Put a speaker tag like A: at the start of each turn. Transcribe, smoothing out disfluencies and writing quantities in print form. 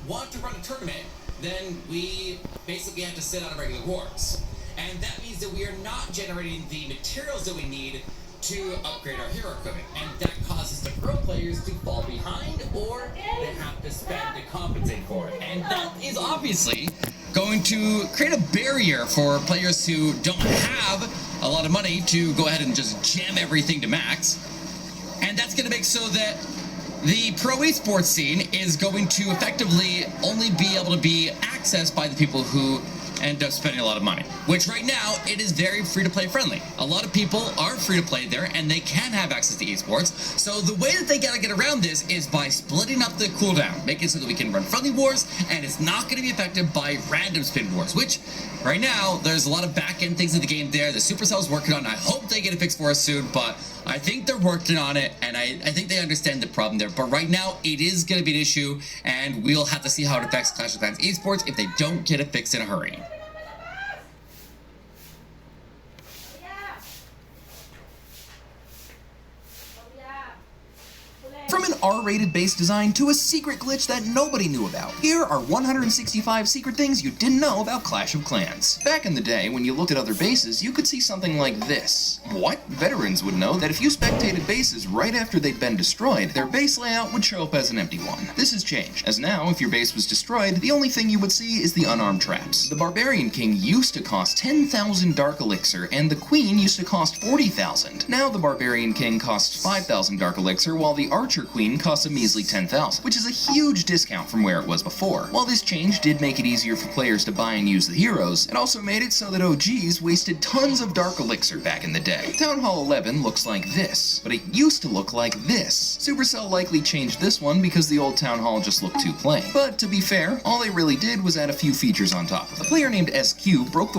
A: want to run a tournament, then we basically have to sit on regular wars. And that means that we are not generating the materials that we need to upgrade our hero equipment. And that causes the pro players to fall behind, or they have to spend to compensate for it. And that is obviously going to create a barrier for players who don't have a lot of money to go ahead and just jam everything to max. And that's going to make so that the pro esports scene is going to effectively only be able to be accessed by the people who end up spending a lot of money, which right now it is very free-to-play friendly. A lot of people are free-to-play there and they can have access to esports. So the way that they gotta get around this is by splitting up the cooldown, making so that we can run friendly wars and it's not going to be affected by random spin wars, which right now there's a lot of back-end things in the game there that Supercell's working on. I hope they get it fixed for us soon, but I think they're working on it, and I think they understand the problem there. But right now, it is going to be an issue, and we'll have to see how it affects Clash of Clans esports if they don't get it fixed in a hurry.
B: From an R-rated base design to a secret glitch that nobody knew about, here are 165 secret things you didn't know about Clash of Clans. Back in the day, when you looked at other bases, you could see something like this. What? Veterans would know that if you spectated bases right after they'd been destroyed, their base layout would show up as an empty one. This has changed, as now, if your base was destroyed, the only thing you would see is the unarmed traps. The Barbarian King used to cost 10,000 Dark Elixir, and the Queen used to cost 40,000. Now the Barbarian King costs 5,000 Dark Elixir, while the Archer Queen costs a measly 10,000, which is a huge discount from where it was before. While this change did make it easier for players to buy and use the heroes, it also made it so that OGs wasted tons of Dark Elixir back in the day. Town Hall 11 looks like this, but it used to look like this. Supercell likely changed this one because the old Town Hall just looked too plain. But to be fair, all they really did was add a few features on top of it. A player named SQ broke the